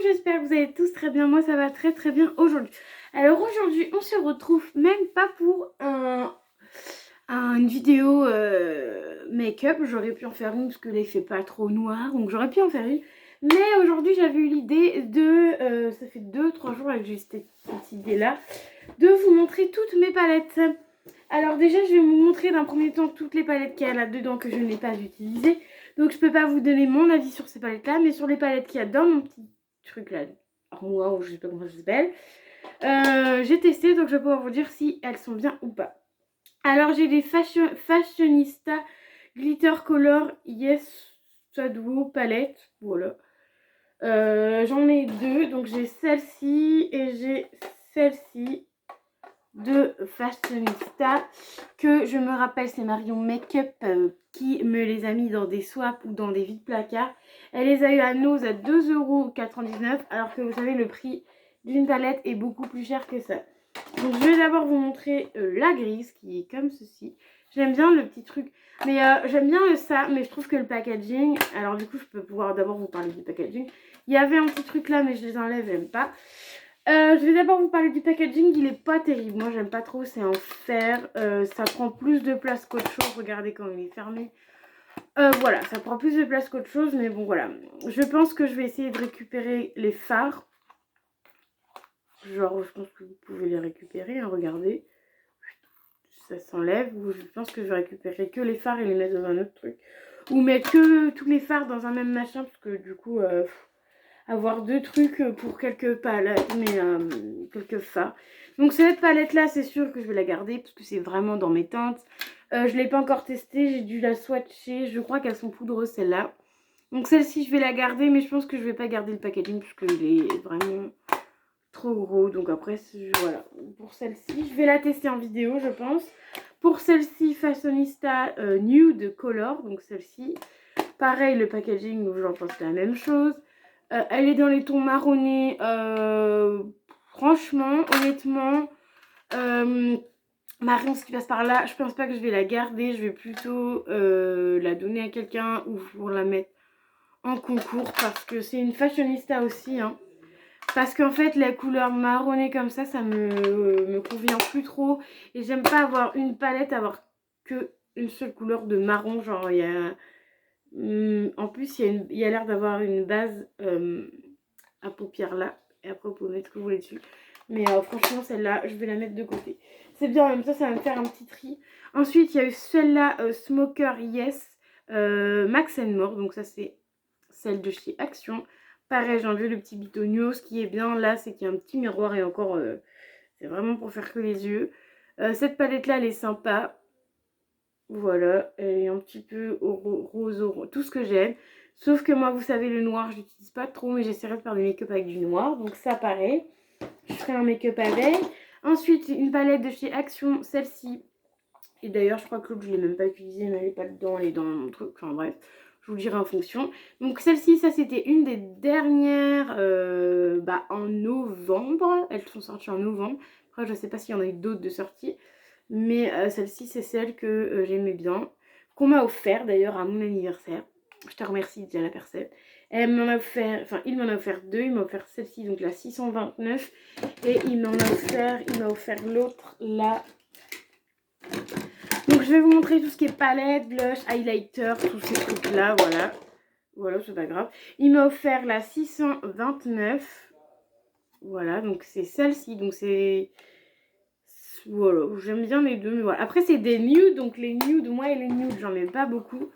j'espère que vous allez tous très bien. Moi, ça va très très bien aujourd'hui. Alors aujourd'hui, on se retrouve même pas pour une vidéo make-up. J'aurais pu en faire une parce que là, il fait pas trop noir, donc j'aurais pu en faire une. Mais aujourd'hui, j'avais eu l'idée de, ça fait 2-3 jours que j'ai cette idée-là, de vous montrer toutes mes palettes. Alors déjà, je vais vous montrer d'un premier temps toutes les palettes qu'il y a là-dedans que je n'ai pas utilisées. Donc je peux pas vous donner mon avis sur ces palettes là, mais sur les palettes qu'il y a dans mon petit truc là, armoire ou je sais pas comment ça s'appelle, j'ai testé, donc je vais pouvoir vous dire si elles sont bien ou pas. Alors j'ai des Fashionista Glitter Color Yes Shadow palettes, voilà. J'en ai deux, donc j'ai celle-ci et j'ai celle-ci de Fashionista que je me rappelle, c'est Marion Makeup qui me les a mis dans des swaps ou dans des vides placards. Elle les a eu à Nose à 2,99 € alors que vous savez le prix d'une palette est beaucoup plus cher que ça. Donc je vais d'abord vous montrer la grise qui est comme ceci. J'aime bien le petit truc, mais j'aime bien ça, mais je trouve que le packaging, alors du coup je peux pouvoir d'abord vous parler du packaging. Il y avait un petit truc là mais je les enlève, j'aime pas. Je vais d'abord vous parler du packaging, il est pas terrible, moi j'aime pas trop, c'est en fer, ça prend plus de place qu'autre chose, regardez quand il est fermé. Voilà, ça prend plus de place qu'autre chose, mais bon voilà. Je pense que je vais essayer de récupérer les fards. Genre, je pense que vous pouvez les récupérer, hein, regardez. Ça s'enlève, ou je pense que je vais récupérer que les fards et les mettre dans un autre truc. Ou mettre que tous les fards dans un même machin, parce que du coup... avoir deux trucs pour quelques palettes, mais quelques fards. Donc cette palette là, c'est sûr que je vais la garder parce que c'est vraiment dans mes teintes. Je l'ai pas encore testée, j'ai dû la swatcher. Je crois qu'elles sont poudreuses celles-là. Donc celle-ci, je vais la garder, mais je pense que je vais pas garder le packaging parce qu'il est vraiment trop gros. Donc après, voilà. Pour celle-ci, je vais la tester en vidéo, je pense. Pour celle-ci, Fashionista Nude Color, donc celle-ci. Pareil, le packaging, j'en pense la même chose. Elle est dans les tons marronnés. Franchement, honnêtement, Marion, ce qui passe par là, je pense pas que je vais la garder. Je vais plutôt la donner à quelqu'un ou pour la mettre en concours parce que c'est une fashionista aussi. Hein. Parce qu'en fait, la couleur marronnée comme ça me convient plus trop. Et j'aime pas avoir une palette, avoir que une seule couleur de marron. Genre, il y a... En plus, il y a l'air d'avoir une base à paupières là. Et après, vous pouvez mettre ce que vous voulez dessus. Mais franchement, celle-là, je vais la mettre de côté. C'est bien, même ça va me faire un petit tri. Ensuite, il y a eu celle-là, Smoker Yes, Max More. Donc ça, c'est celle de chez Action. Pareil, j'ai enlevé le petit bitonio. Ce qui est bien là, c'est qu'il y a un petit miroir. Et encore, c'est vraiment pour faire que les yeux. Cette palette-là, elle est sympa. Voilà, elle est un petit peu rose, tout ce que j'aime. Sauf que moi, vous savez, le noir, je l'utilise pas trop, mais j'essaierai de faire des make-up avec du noir. Donc ça, pareil, je ferai un make-up avec. Ensuite, une palette de chez Action, celle-ci. Et d'ailleurs, je crois que l'autre, je l'ai même pas utilisée, mais elle est pas dedans, elle est dans mon truc. Enfin bref, je vous le dirai en fonction. Donc celle-ci, ça c'était une des dernières en novembre. Elles sont sorties en novembre. Après, je sais pas s'il y en a eu d'autres de sorties. Mais celle-ci, c'est celle que j'aimais bien. Qu'on m'a offert d'ailleurs à mon anniversaire. Je te remercie déjà la personne. Elle m'en a offert, enfin il m'en a offert deux. Il m'a offert celle-ci, donc la 629. Et il m'a offert l'autre, la... Donc je vais vous montrer tout ce qui est palette, blush, highlighter, tous ces trucs là, voilà. Voilà, c'est pas grave. Il m'a offert la 629. Voilà, donc c'est celle-ci, donc c'est... Voilà, j'aime bien les deux, mais voilà. Après, c'est des nudes, donc les nudes, moi et les nudes, j'en ai pas beaucoup.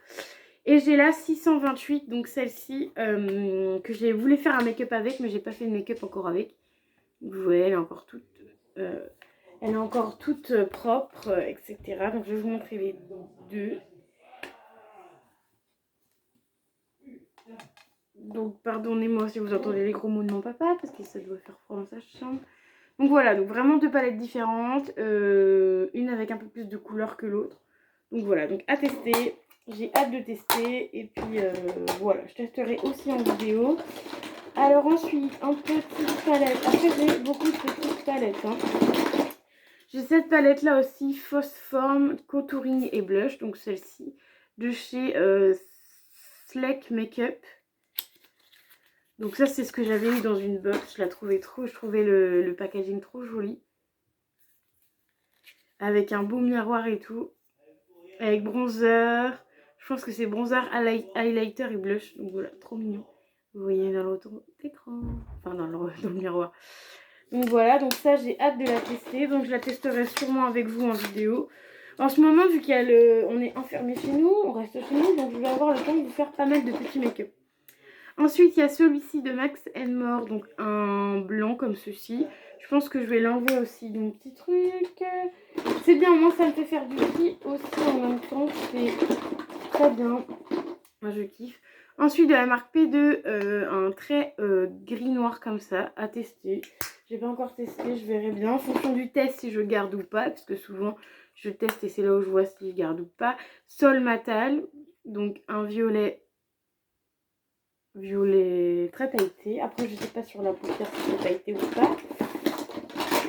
Et j'ai la 628, donc celle-ci, que j'ai voulu faire un make-up avec, mais j'ai pas fait de make-up encore avec. Vous voyez, elle est encore toute propre, etc. Donc, je vais vous montrer les deux. Donc, pardonnez-moi si vous entendez les gros mots de mon papa, parce que ça doit faire froid dans sa chambre. Donc voilà, donc vraiment deux palettes différentes, une avec un peu plus de couleur que l'autre. Donc voilà, donc à tester, j'ai hâte de tester et puis voilà, je testerai aussi en vidéo. Alors ensuite, en petite palette, après j'ai beaucoup de petites palettes. Hein. J'ai cette palette là aussi, Phosphorm, Contouring et Blush, donc celle-ci, de chez Slack Makeup. Donc ça, c'est ce que j'avais eu dans une box. Je la trouvais trop, je trouvais le packaging trop joli. Avec un beau miroir et tout. Avec bronzer. Je pense que c'est bronzer, highlighter et blush. Donc voilà, trop mignon. Vous voyez dans le retour d'écran. Enfin, dans le miroir. Donc voilà, donc ça, j'ai hâte de la tester. Donc je la testerai sûrement avec vous en vidéo. En ce moment, vu qu'on est enfermé chez nous, on reste chez nous. Donc je vais avoir le temps de vous faire pas mal de petits make-up. Ensuite, il y a celui-ci de Max More, donc un blanc comme ceci. Je pense que je vais l'enlever aussi, donc petit truc. C'est bien, au moins ça me fait faire du tri aussi en même temps. C'est très bien. Moi, je kiffe. Ensuite, de la marque P2, un trait gris-noir comme ça, à tester. J'ai pas encore testé, je verrai bien. En fonction du test, si je garde ou pas, parce que souvent, je teste et c'est là où je vois si je garde ou pas. Sol Matal, donc un violet très pailleté. Après, je sais pas sur la paupière si c'est pailleté ou pas.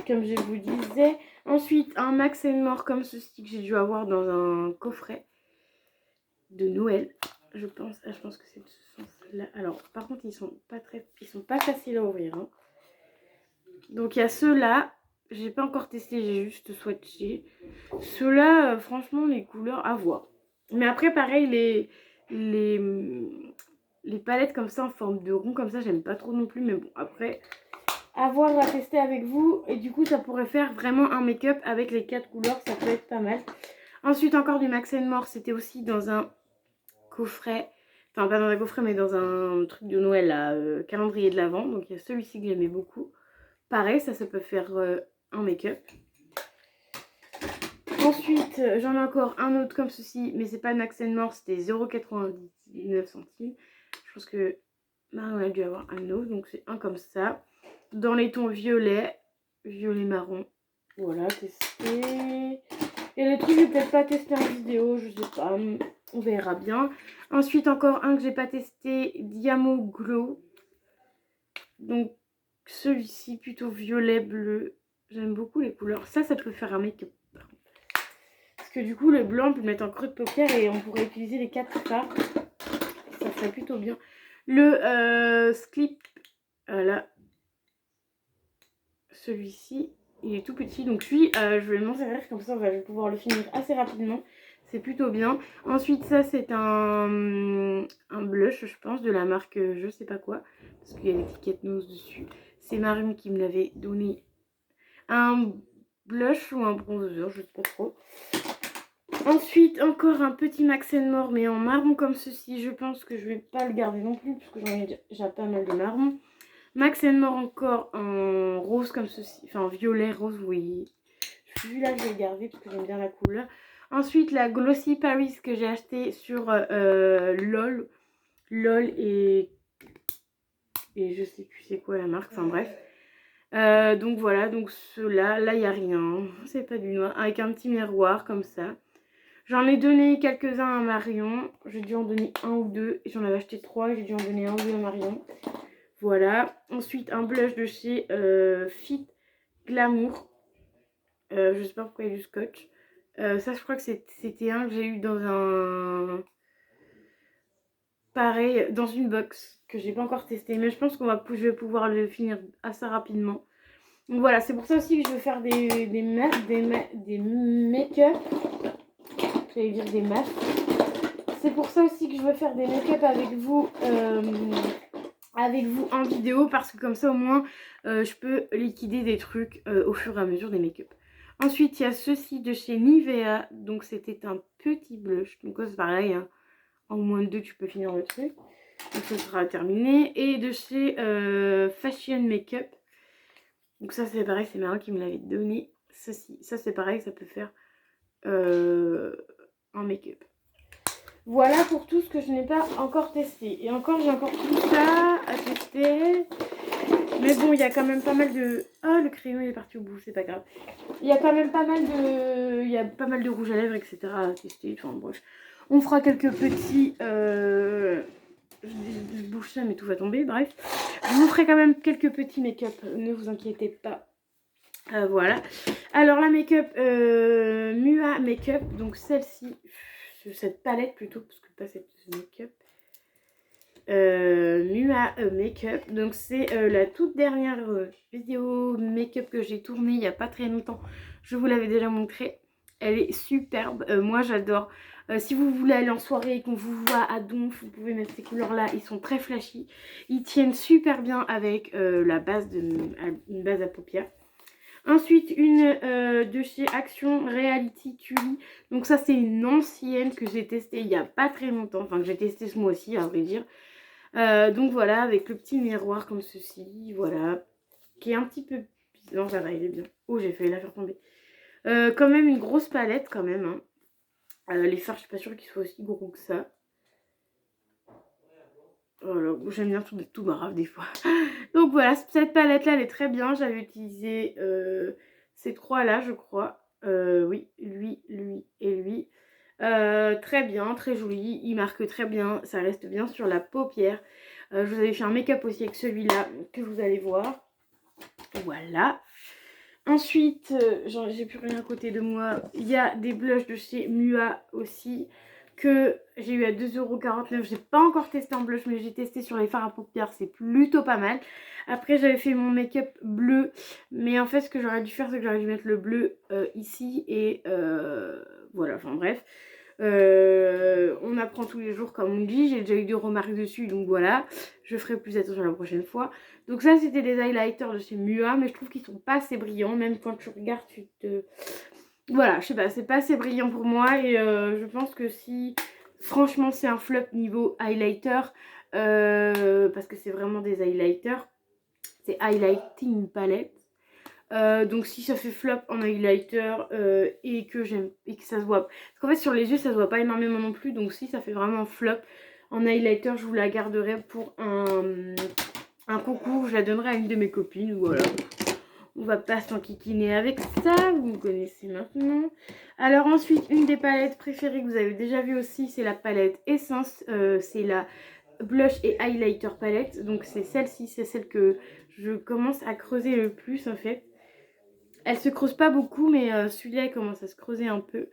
Comme je vous disais. Ensuite, un Max More comme ceci que j'ai dû avoir dans un coffret de Noël. Je pense que c'est de ce sens-là. Alors, par contre, ils sont pas faciles à ouvrir. Hein. Donc, il y a ceux-là. J'ai pas encore testé, j'ai juste swatché. Ceux-là, franchement, les couleurs à voir. Mais après, pareil, les palettes comme ça en forme de rond comme ça, j'aime pas trop non plus. Mais bon, après, à voir, à tester avec vous. Et du coup, ça pourrait faire vraiment un make-up avec les 4 couleurs. Ça peut être pas mal. Ensuite, encore du Max More. C'était aussi dans un coffret. Enfin, pas dans un coffret, mais dans un truc de Noël, là, calendrier de l'Avent. Donc, il y a celui-ci que j'aimais beaucoup. Pareil, ça peut faire un make-up. Ensuite, j'en ai encore un autre comme ceci, mais c'est pas le Max More, c'était 0,99 centimes. Je pense que Marion a dû avoir un autre, donc c'est un comme ça. Dans les tons violet marron. Voilà, testé. Et les trucs, je vais peut-être pas tester en vidéo, je sais pas, on verra bien. Ensuite, encore un que j'ai pas testé, Diamo Glow. Donc, celui-ci, plutôt violet, bleu. J'aime beaucoup les couleurs. Ça peut faire un make-up. Parce que du coup, le blanc, on peut le mettre en creux de paupière et on pourrait utiliser les 4 fards. Ça serait plutôt bien. Le Slip, là, celui-ci, il est tout petit. Donc lui, je vais m'en servir comme ça, je vais pouvoir le finir assez rapidement. C'est plutôt bien. Ensuite, ça, c'est un blush, je pense, de la marque je sais pas quoi. Parce qu'il y a l'étiquette Nose dessus. C'est Marion qui me l'avait donné. Un blush ou un bronzer, je sais pas trop. Ensuite, encore un petit Max More, mais en marron comme ceci. Je pense que je vais pas le garder non plus, parce que j'en ai déjà pas mal de marron. Max More encore en rose comme ceci. Enfin, violet, rose, oui. Celui-là, je vais le garder parce que j'aime bien la couleur. Ensuite, la Glossy Paris que j'ai acheté sur LOL. LOL et je sais plus c'est quoi la marque. Enfin, bref. Donc voilà, donc ceux-là, là, il n'y a rien. C'est pas du noir. Avec un petit miroir comme ça. J'en ai donné quelques-uns à Marion. J'ai dû en donner un ou deux. J'en avais acheté 3. J'ai dû en donner un ou deux à Marion. Voilà. Ensuite, un blush de chez Fit Glamour. Je sais pas pourquoi il y a du scotch. Ça, je crois que c'était un que j'ai eu dans un... Pareil, dans une box que j'ai pas encore testé. Mais je pense je vais pouvoir le finir assez rapidement. Donc voilà, c'est pour ça aussi que je veux faire des make-up. J'allais dire des masques. C'est pour ça aussi que je veux faire des make-up avec vous en vidéo. Parce que comme ça, au moins, je peux liquider des trucs au fur et à mesure des make-up. Ensuite, il y a ceci de chez Nivea. Donc, c'était un petit blush. Donc, c'est pareil. Hein. En moins de 2, tu peux finir le truc. Donc, ça sera terminé. Et de chez Fashion Makeup. Donc, ça, c'est pareil. C'est Marie qui me l'avait donné. Ceci. Ça, c'est pareil. Ça peut faire un make-up. Voilà pour tout ce que je n'ai pas encore testé. Et encore, j'ai encore tout ça à tester. Mais bon, il y a quand même pas mal de... Oh, le crayon, il est parti au bout, c'est pas grave. Il y a quand même pas mal de... Il y a pas mal de rouge à lèvres, etc. à tester. Enfin, bref. On fera quelques petits... Je bouge ça, mais tout va tomber, bref. Je vous ferai quand même quelques petits make-up, ne vous inquiétez pas. Voilà. Alors, la make-up Mua Make-up, donc celle-ci, cette palette plutôt, parce que pas cette make-up. Mua Make-up. Donc c'est la toute dernière vidéo make-up que j'ai tournée il n'y a pas très longtemps. Je vous l'avais déjà montré. Elle est superbe. Moi j'adore. Si vous voulez aller en soirée et qu'on vous voit à donf, vous pouvez mettre ces couleurs-là. Ils sont très flashy. Ils tiennent super bien avec la base une base à paupières. Ensuite, une de chez Action Reality Tully. Donc ça, c'est une ancienne que j'ai testée il n'y a pas très longtemps. Enfin, que j'ai testée ce mois-ci, à vrai dire. Donc voilà, avec le petit miroir comme ceci. Voilà. Qui est un petit peu... Non, ça va, il est bien. Oh, j'ai failli la faire tomber. Quand même une grosse palette, quand même. Hein. Les fards, je suis pas sûre qu'ils soient aussi gros que ça. Voilà, j'aime bien tout grave des fois. Donc voilà, cette palette là elle est très bien. J'avais utilisé ces trois là je crois. Oui, lui et lui. Très bien, très joli. Il marque très bien, ça reste bien sur la paupière. Je vous avais fait un make-up aussi avec celui-là que vous allez voir. Voilà. Ensuite, j'ai plus rien à côté de moi. Il y a des blushs de chez Mua aussi que j'ai eu à 2,49 €. J'ai pas encore testé en blush, mais j'ai testé sur les fards à paupières, c'est plutôt pas mal. Après, j'avais fait mon make-up bleu, mais en fait, ce que j'aurais dû faire, c'est que j'aurais dû mettre le bleu ici et voilà, enfin bref. On apprend tous les jours comme on dit, j'ai déjà eu des remarques dessus, donc voilà, je ferai plus attention la prochaine fois. Donc ça c'était des highlighters de chez Mua, mais je trouve qu'ils sont pas assez brillants, même quand tu regardes tu te... Voilà, je sais pas, c'est pas assez brillant pour moi et je pense que si... Franchement c'est un flop niveau highlighter, parce que c'est vraiment des highlighters, c'est highlighting palette. Donc si ça fait flop en highlighter et que ça se voit, parce qu'en fait sur les yeux ça se voit pas énormément non plus, donc si ça fait vraiment flop en highlighter, je vous la garderai pour un concours, je la donnerai à une de mes copines. Voilà, on va pas s'enquiquiner avec ça, vous me connaissez maintenant. Alors ensuite, une des palettes préférées que vous avez déjà vu aussi, c'est la palette Essence, c'est la blush et highlighter palette, donc c'est celle-ci, c'est celle que je commence à creuser le plus en fait. Elle se creuse pas beaucoup, mais celui-là, elle commence à se creuser un peu.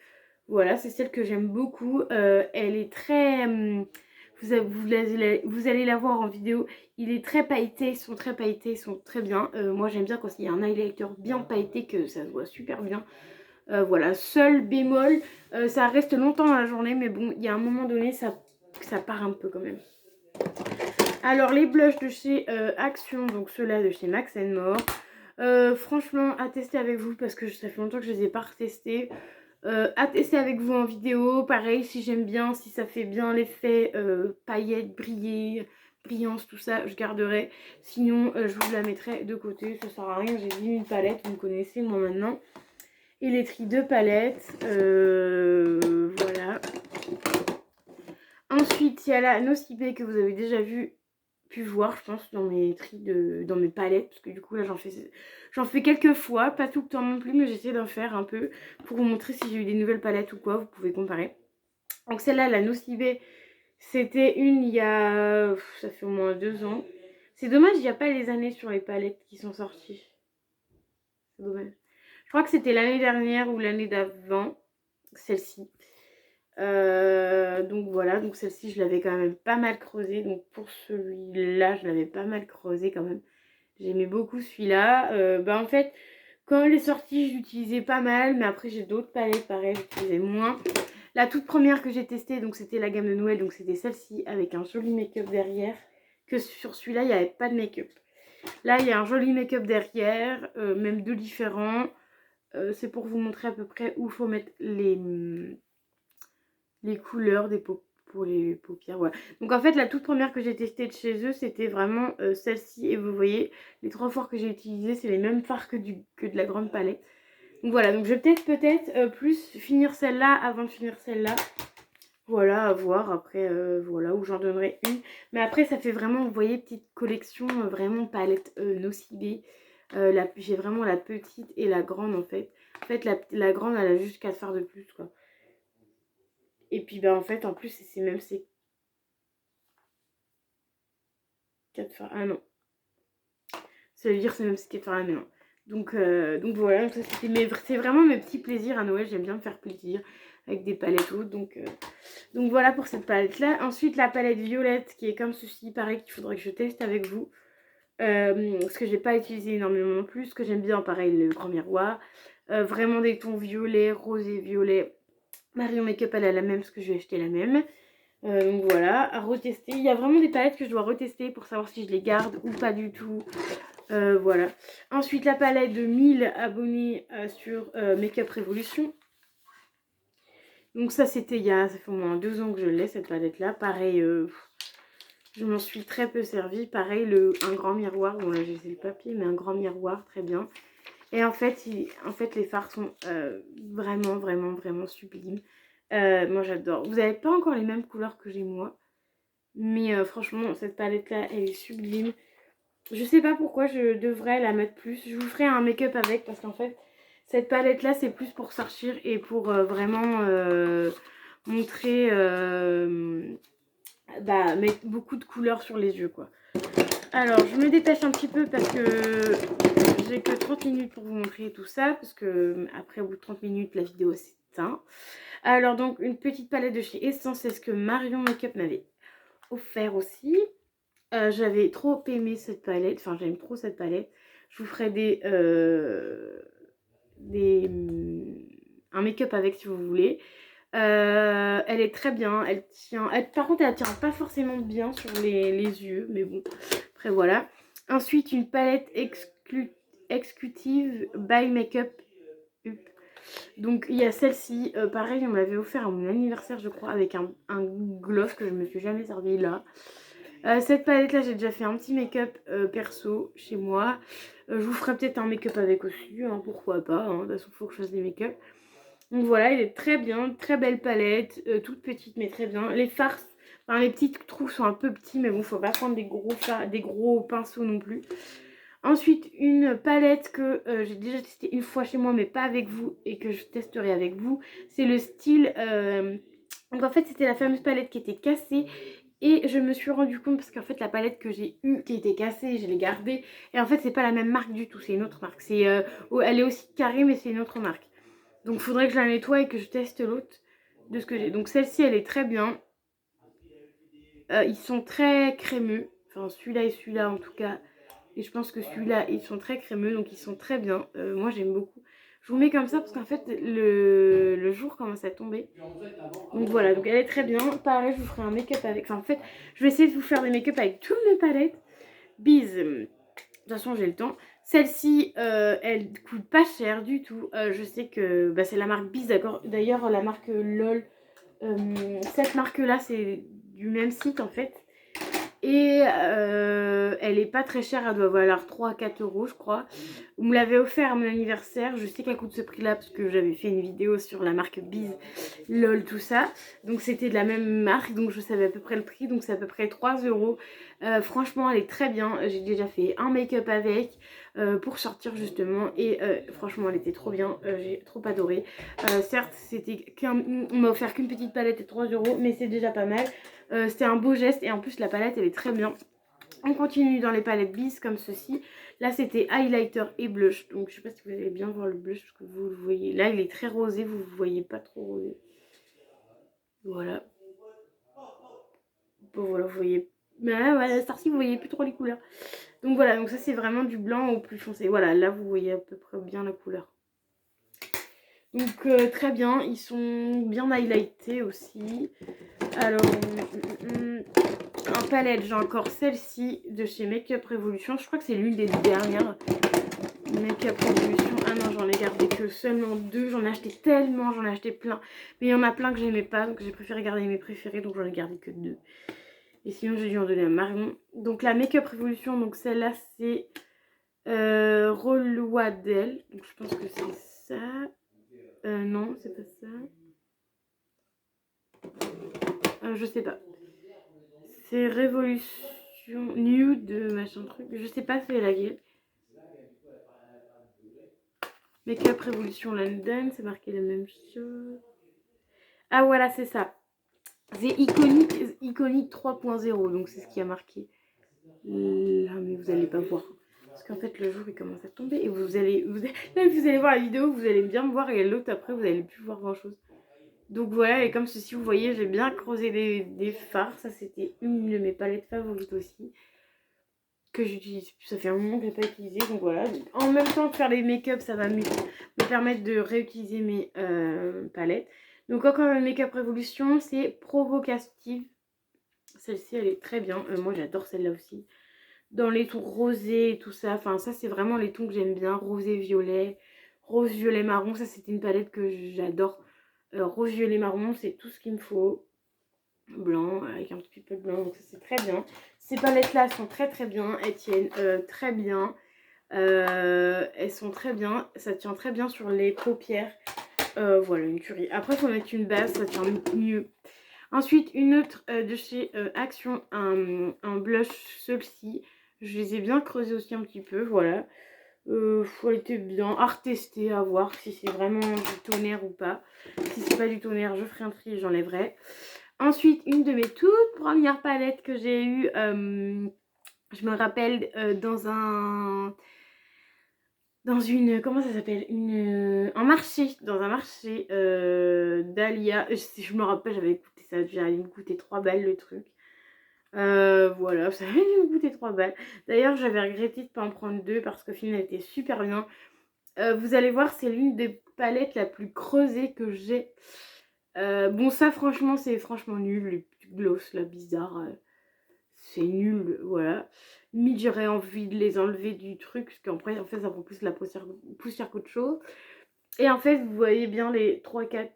Voilà, c'est celle que j'aime beaucoup. Elle est très... vous allez la voir en vidéo. Il est très pailleté, ils sont très pailletés, ils sont très bien. Moi, j'aime bien quand il y a un highlighter bien pailleté, que ça se voit super bien. Voilà, seul bémol, ça reste longtemps dans la journée, mais bon, il y a un moment donné, ça part un peu quand même. Alors, les blushs de chez Action, donc ceux-là de chez Max More. Franchement, à tester avec vous parce que ça fait longtemps que je les ai pas retestés. À tester avec vous en vidéo. Pareil, si j'aime bien, si ça fait bien l'effet paillettes, brillance, tout ça, je garderai. Sinon, je vous la mettrai de côté. Ça sert à rien. J'ai dit une palette, vous me connaissez moi maintenant. Et les tris de palettes. Voilà. Ensuite, il y a la Nocibé que vous avez déjà pu voir, je pense, dans mes dans mes palettes, parce que du coup là j'en fais quelques fois, pas tout le temps non plus, mais j'essaie d'en faire un peu pour vous montrer si j'ai eu des nouvelles palettes ou quoi, vous pouvez comparer. Donc celle-là, la Nocibé, c'était une il y a... ça fait au moins 2 ans. C'est dommage, il n'y a pas les années sur les palettes qui sont sorties. C'est dommage. Je crois que c'était l'année dernière ou l'année d'avant, celle-ci. Donc voilà, donc celle-ci je l'avais quand même pas mal creusée. Donc pour celui-là je l'avais pas mal creusé quand même. J'aimais beaucoup celui-là. En fait quand elle est sortie je l'utilisais pas mal, mais après j'ai d'autres palettes pareil, j'utilisais moins. La toute première que j'ai testée, donc c'était la gamme de Noël, donc c'était celle-ci avec un joli make-up derrière. Que sur celui-là il n'y avait pas de make-up. Là il y a un joli make-up derrière, même deux différents. C'est pour vous montrer à peu près où il faut mettre les couleurs pour les paupières. Voilà. Donc en fait la toute première que j'ai testée de chez eux c'était vraiment celle-ci, et vous voyez les 3 fards que j'ai utilisés c'est les mêmes fards que de la grande palette. Donc voilà, donc je vais peut-être plus finir celle-là avant de finir celle-là. Voilà, à voir après, voilà, où j'en donnerai une. Mais après ça fait vraiment, vous voyez, petite collection, vraiment palette Nocibé. J'ai vraiment la petite et la grande en fait. En fait la grande elle a juste 4 fards de plus quoi. Et puis en fait en plus c'est même ces 4 fards. Ah non. Ça veut dire c'est même ces 4 fards. Ah mais non. Donc voilà, c'est vraiment mes petits plaisirs à Noël. J'aime bien me faire plaisir. avec des palettes hautes. Donc voilà pour cette palette là. Ensuite la palette violette qui est comme ceci, pareil qu'il faudrait que je teste avec vous. Parce que je n'ai pas utilisé énormément non plus. Ce que j'aime bien, pareil, le grand miroir. Vraiment des tons violets, rosé, violet. Marion Makeup elle a la même parce que je vais acheter la même. Donc voilà, à retester. Il y a vraiment des palettes que je dois retester pour savoir si je les garde ou pas du tout. Voilà. Ensuite la palette de 1000 abonnés sur Makeup Revolution. Donc ça c'était ça fait au moins 2 ans que je l'ai cette palette là. Pareil, je m'en suis très peu servie. Pareil, un grand miroir. Bon là j'ai le papier, mais un grand miroir, très bien. Et en fait, les fards sont vraiment, vraiment, vraiment sublimes. Moi j'adore. Vous n'avez pas encore les mêmes couleurs que j'ai moi. Mais franchement, cette palette là, elle est sublime. Je sais pas pourquoi je devrais la mettre plus. Je vous ferai un make-up avec parce qu'en fait, cette palette là, c'est plus pour sortir et pour vraiment montrer, mettre beaucoup de couleurs sur les yeux quoi. Alors, je me dépêche un petit peu parce que j'ai que 30 minutes pour vous montrer tout ça. Parce que après, au bout de 30 minutes, la vidéo s'éteint. Alors, donc, une petite palette de chez Essence. C'est ce que Marion Makeup m'avait offert aussi. J'avais trop aimé cette palette. Enfin, j'aime trop cette palette. Je vous ferai un make-up avec si vous voulez. Elle est très bien. Elle tient. Par contre, elle tient pas forcément bien sur les yeux. Mais bon, après voilà. Ensuite, une palette Executive by Makeup Up. Donc, il y a celle-ci. Pareil, on me l'avait offert à mon anniversaire, je crois, avec un gloss que je me suis jamais servi là. Cette palette là, j'ai déjà fait un petit make-up perso chez moi. Je vous ferai peut-être un make-up avec aussi, hein, pourquoi pas, hein. De toute façon il faut que je fasse des make-up. Donc voilà, elle est très bien, très belle palette, toute petite mais très bien. Les farces, enfin les petits trous sont un peu petits mais bon, faut pas prendre des gros pinceaux non plus. Ensuite, une palette que j'ai déjà testée une fois chez moi mais pas avec vous et que je testerai avec vous. C'est le style... Donc en fait, c'était la fameuse palette qui était cassée. Et je me suis rendu compte parce qu'en fait la palette que j'ai eue qui était cassée, je l'ai gardée. Et en fait c'est pas la même marque du tout, c'est une autre marque. Elle est aussi carrée mais c'est une autre marque. Donc il faudrait que je la nettoie et que je teste l'autre de ce que j'ai. Donc celle-ci elle est très bien. Ils sont très crémeux. Enfin celui-là et celui-là en tout cas. Et je pense que celui-là ils sont très crémeux donc ils sont très bien. Moi j'aime beaucoup. Je vous mets comme ça parce qu'en fait le jour commence à tomber. Donc voilà, donc elle est très bien. Pareil, je vous ferai un make-up avec... Enfin en fait, je vais essayer de vous faire des make-up avec toutes mes palettes. Bise. De toute façon, j'ai le temps. Celle-ci, elle coûte pas cher du tout. Je sais que c'est la marque Bise, d'accord. D'ailleurs, la marque LOL, cette marque-là, c'est du même site en fait. Et elle est pas très chère, elle doit valoir 3 à 4 euros je crois. Vous me l'avez offert à mon anniversaire, je sais qu'elle coûte ce prix là parce que j'avais fait une vidéo sur la marque Bise, LOL, tout ça. Donc c'était de la même marque, donc je savais à peu près le prix, donc c'est à peu près 3 euros. Franchement elle est très bien, j'ai déjà fait un make-up avec pour sortir justement. Et franchement elle était trop bien, j'ai trop adoré. Certes on m'a offert qu'une petite palette et 3 euros, mais c'est déjà pas mal. C'était un beau geste et en plus la palette elle est très bien. On continue dans les palettes Bise comme ceci. Là c'était highlighter et blush. Donc je sais pas si vous allez bien voir le blush parce que vous le voyez. Là il est très rosé, vous ne voyez pas trop rosé. Voilà. Bon voilà, vous voyez. Mais là voilà, cette-ci vous voyez plus trop les couleurs. Donc voilà, donc ça c'est vraiment du blanc au plus foncé. Voilà, là vous voyez à peu près bien la couleur. Donc très bien, ils sont bien highlightés aussi. Alors, en palette, j'ai encore celle-ci de chez Makeup Revolution. Je crois que c'est l'une des dernières Makeup Revolution. Ah non, j'en ai gardé que seulement 2. J'en ai acheté tellement, j'en ai acheté plein. Mais il y en a plein que j'aimais pas, donc j'ai préféré garder mes préférés, donc j'en ai gardé que 2. Et sinon, j'ai dû en donner à Marion. Donc la Makeup Revolution, donc celle-là, c'est Reloadel. Donc je pense que c'est ça. Non, c'est pas ça. Je sais pas. C'est Révolution Nude machin truc. Je sais pas c'est laquelle. Make-up Révolution London, c'est marqué la même chose. Ah voilà, c'est ça. C'est iconique 3.0, donc c'est ce qui a marqué. Là, mais vous allez pas voir. Parce qu'en fait, le jour il commence à tomber et là, vous allez voir la vidéo, vous allez bien me voir et l'autre après, vous allez plus voir grand chose. Donc voilà, et comme ceci, vous voyez, j'ai bien creusé des fards. Ça, c'était une de mes palettes favorites aussi, que j'utilise. Ça fait un moment que je n'ai pas utilisé, donc voilà. Donc, en même temps que faire les make-up, ça va me permettre de réutiliser mes palettes. Donc encore une Make-up Révolution, c'est Provocative. Celle-ci, elle est très bien. Moi, j'adore celle-là aussi. Dans les tons rosés et tout ça. Enfin, ça, c'est vraiment les tons que j'aime bien. Rosé, violet, rose, violet, marron. Ça, c'était une palette que j'adore. Rose, violet, marron, c'est tout ce qu'il me faut. Blanc, avec un petit peu de blanc. Donc, ça, c'est très bien. Ces palettes-là sont très, très bien. Elles tiennent très bien. Elles sont très bien. Ça tient très bien sur les paupières. Voilà, une tuerie. Après, il faut mettre une base. Ça tient mieux. Ensuite, une autre de chez Action, un blush, celle-ci. Je les ai bien creusés aussi un petit peu, voilà. Elle était bien, à retester, à voir si c'est vraiment du tonnerre ou pas. Si c'est pas du tonnerre, je ferai un tri et j'enlèverai. Ensuite, une de mes toutes premières palettes que j'ai eues, je me rappelle, dans une, comment ça s'appelle, un marché, dans un marché d'Alia. Je me rappelle, j'avais écouté ça, j'avais me coûter 3 balles le truc. Voilà, ça avait dû me coûter 3 balles. D'ailleurs, j'avais regretté de ne pas en prendre deux parce que finalement, elle était super bien. Vous allez voir, c'est l'une des palettes la plus creusée que j'ai. Bon, ça, franchement, c'est franchement nul. Les petits gloss, là, bizarre. C'est nul, voilà. Limite, j'aurais envie de les enlever du truc, parce qu'après, en fait, ça prend plus la poussière qu'autre chose. Et en fait, vous voyez bien les 3-4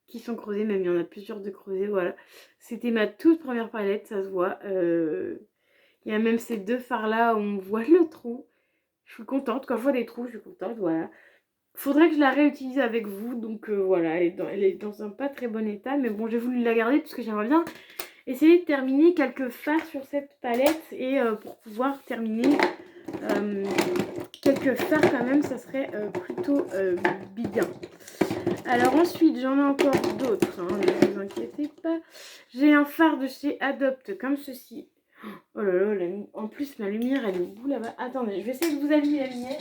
qui sont creusés, même il y en a plusieurs de creusés, voilà. C'était ma toute première palette, ça se voit. Il y a même ces deux fards là où on voit le trou. Je suis contente, quand je vois des trous, je suis contente, voilà. Faudrait que je la réutilise avec vous, donc voilà, elle est dans un pas très bon état, mais bon, j'ai voulu la garder parce que j'aimerais bien essayer de terminer quelques fards sur cette palette et pour pouvoir terminer quelques fards quand même, ça serait plutôt bien. Alors ensuite, j'en ai encore d'autres, hein, ne vous inquiétez pas. J'ai un phare de chez Adopt comme ceci. Oh là là, en plus ma lumière elle est au bout là-bas. Attendez, je vais essayer de vous allumer la lumière.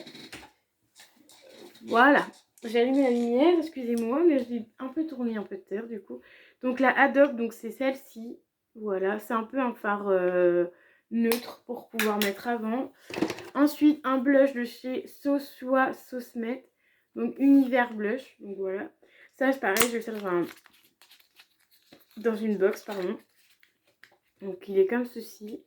Voilà, j'ai allumé la lumière, excusez-moi, mais je l'ai un peu tourné un peu de terre du coup. Donc la Adopt, donc c'est celle-ci. Voilà, c'est un peu un phare neutre pour pouvoir mettre avant. Ensuite, un blush de chez Sosua Sosmet. Donc Univers Blush. Donc voilà. Ça, c'est pareil, je vais le faire dans une box, pardon. Donc il est comme ceci.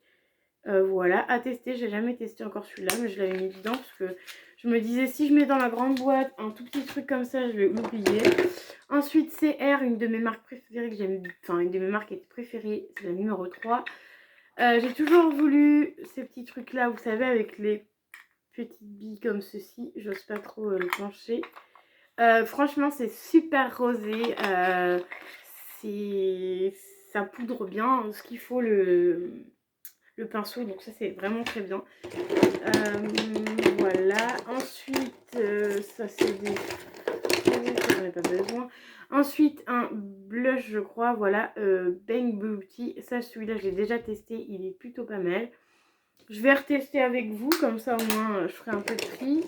Voilà, à tester. J'ai jamais testé encore celui-là, mais je l'avais mis dedans parce que je me disais si je mets dans la grande boîte un tout petit truc comme ça, je vais l'oublier. Ensuite, CR, une de mes marques préférées que j'aime, enfin une de mes marques préférées, c'est la numéro 3. J'ai toujours voulu ces petits trucs là, vous savez, avec les petites billes comme ceci. J'ose pas trop le pencher. Franchement, c'est super rosé. Ça poudre bien ce qu'il faut le pinceau, donc ça c'est vraiment très bien. Voilà, ensuite ça c'est des j'en ai pas besoin. Ensuite un blush, je crois, voilà, Bang Beauty. Ça, celui-là j'ai déjà testé, il est plutôt pas mal. Je vais retester avec vous, comme ça au moins je ferai un peu de tri.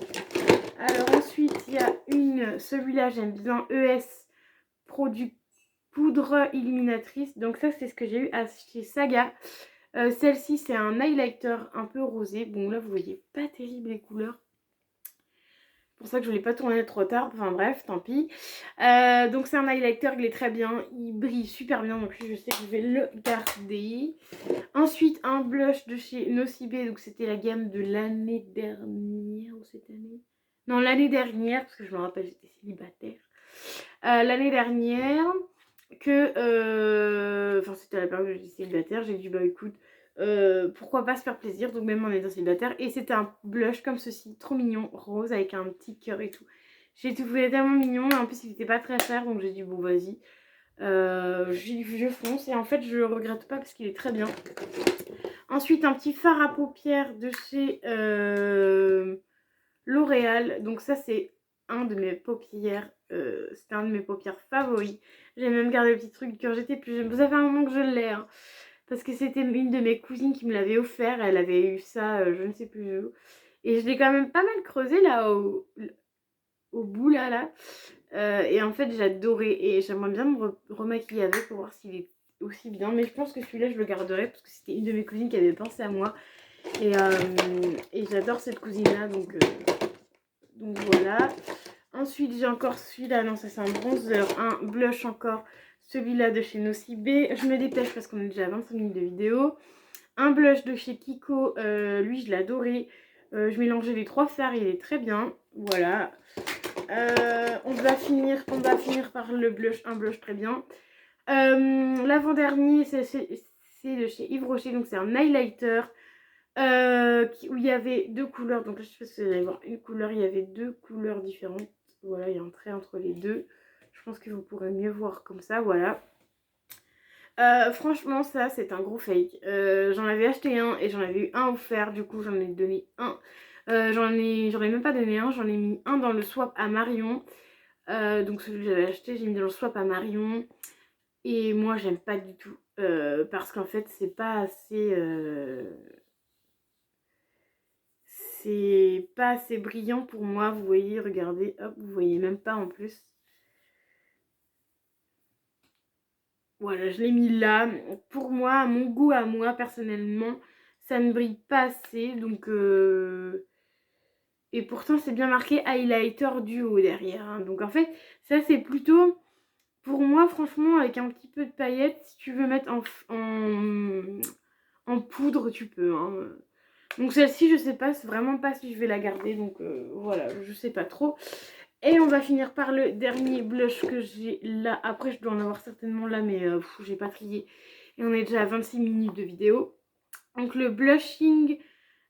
Alors ensuite il y a celui-là j'aime bien, ES Produit Poudre Illuminatrice. Donc ça c'est ce que j'ai eu chez Saga. Celle-ci c'est un highlighter un peu rosé. Bon là vous voyez pas terrible les couleurs. C'est pour ça que je ne l'ai pas tourné trop tard. Enfin bref, tant pis. Donc c'est un highlighter, il est très bien. Il brille super bien. Donc je sais que je vais le garder. Ensuite un blush de chez Nocibé. Donc c'était la gamme de l'année dernière ou cette année. Non, l'année dernière, parce que je me rappelle j'étais célibataire. L'année dernière, enfin c'était à la période où j'étais célibataire, j'ai dit bah écoute, pourquoi pas se faire plaisir, donc même en étant célibataire. Et c'était un blush comme ceci, trop mignon, rose, avec un petit cœur et tout. J'ai trouvé tellement mignon, et en plus il était pas très cher, donc j'ai dit bon vas-y, je fonce. Et en fait je regrette pas parce qu'il est très bien. Ensuite un petit fard à paupières de chez L'Oréal. Donc ça c'est un de mes paupières, c'était un de mes paupières favoris. J'ai même gardé le petit truc quand j'étais plus jeune. Ça fait un moment que je l'ai, hein, parce que c'était une de mes cousines qui me l'avait offert. Elle avait eu ça, je ne sais plus où. Et je l'ai quand même pas mal creusé là au bout là. Et en fait j'adorais et j'aimerais bien me remaquiller avec pour voir s'il est aussi bien. Mais je pense que celui-là je le garderai parce que c'était une de mes cousines qui avait pensé à moi. Et j'adore cette cousine là donc voilà. Ensuite j'ai encore celui-là, non ça c'est un bronzer, un blush encore, celui-là de chez Nocibé. Je me dépêche parce qu'on est déjà à 25 minutes de vidéo. Un blush de chez Kiko, lui je l'adorais. Je mélangeais les 3 fards, il est très bien. Voilà. On va finir par le blush, un blush très bien. L'avant-dernier c'est de chez Yves Rocher, donc c'est un highlighter. Où il y avait 2 couleurs, donc là je sais pas si vous allez voir une couleur, il y avait 2 couleurs différentes, voilà, il y a un trait entre les deux, je pense que vous pourrez mieux voir comme ça, voilà. Franchement ça c'est un gros fake, j'en avais acheté un et j'en avais eu un offert, du coup j'en ai donné un, j'en ai même pas donné un, j'en ai mis un dans le swap à Marion, donc celui que j'avais acheté j'ai mis dans le swap à Marion, et moi j'aime pas du tout, parce qu'en fait c'est pas assez... c'est pas assez brillant pour moi, vous voyez, regardez, hop, vous voyez même pas en plus. Voilà, je l'ai mis là. Pour moi, à mon goût, à moi, personnellement, ça ne brille pas assez, donc... Et pourtant, c'est bien marqué highlighter duo derrière, hein. Donc en fait, ça c'est plutôt... Pour moi, franchement, avec un petit peu de paillettes, si tu veux mettre en poudre, tu peux, hein. Donc celle-ci, je sais pas, c'est vraiment pas si je vais la garder, donc voilà, je sais pas trop. Et on va finir par le dernier blush que j'ai là. Après, je dois en avoir certainement là, mais j'ai pas trié. Et on est déjà à 26 minutes de vidéo. Donc le Blushing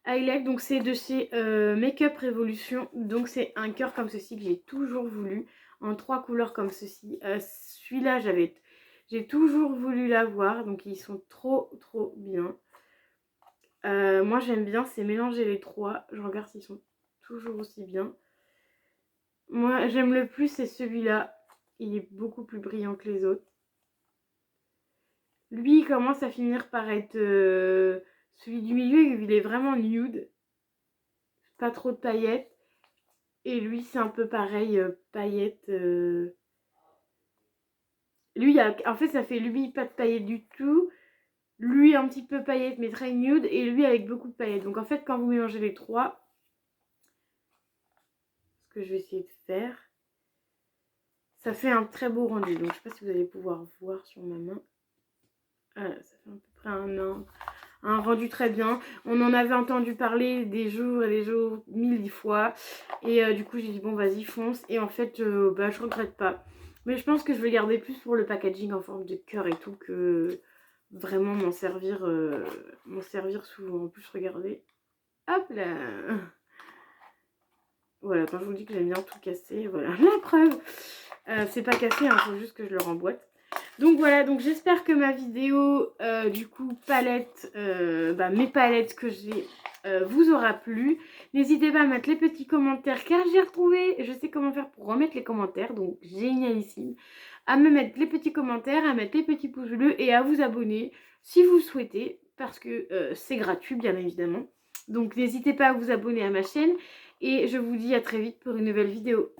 Highlight, donc c'est de chez Makeup Revolution. Donc c'est un cœur comme ceci que j'ai toujours voulu, en 3 couleurs comme ceci. Celui-là, j'ai toujours voulu l'avoir, donc ils sont trop bien. Moi j'aime bien, c'est mélanger les 3. Je regarde s'ils sont toujours aussi bien. Moi j'aime le plus c'est celui-là. Il est beaucoup plus brillant que les autres. Lui il commence à finir par être celui du milieu, il est vraiment nude. Pas trop de paillettes. Et lui c'est un peu pareil, paillettes. Lui en fait ça fait lui pas de paillettes du tout. Lui un petit peu paillettes mais très nude. Et lui avec beaucoup de paillettes. Donc en fait quand vous mélangez les 3, ce que je vais essayer de faire, ça fait un très beau rendu. Donc je sais pas si vous allez pouvoir voir sur ma main. Voilà, ça fait à peu près un rendu très bien. On en avait entendu parler des jours et des jours 1000 fois. Et du coup j'ai dit bon vas-y fonce. Et en fait je regrette pas. Mais je pense que je vais garder plus pour le packaging en forme de cœur et tout que vraiment m'en servir souvent. En plus regardez. Hop là. Voilà, quand je vous dis que j'aime bien tout casser, voilà la preuve. C'est pas cassé, hein, faut juste que je le remboîte. Donc voilà, donc j'espère que ma vidéo du coup palette, mes palettes que j'ai vous aura plu. N'hésitez pas à mettre les petits commentaires car j'ai retrouvé, je sais comment faire pour remettre les commentaires, donc génialissime. À me mettre les petits commentaires, à mettre les petits pouces bleus et à vous abonner si vous souhaitez parce que c'est gratuit bien évidemment. Donc n'hésitez pas à vous abonner à ma chaîne et je vous dis à très vite pour une nouvelle vidéo.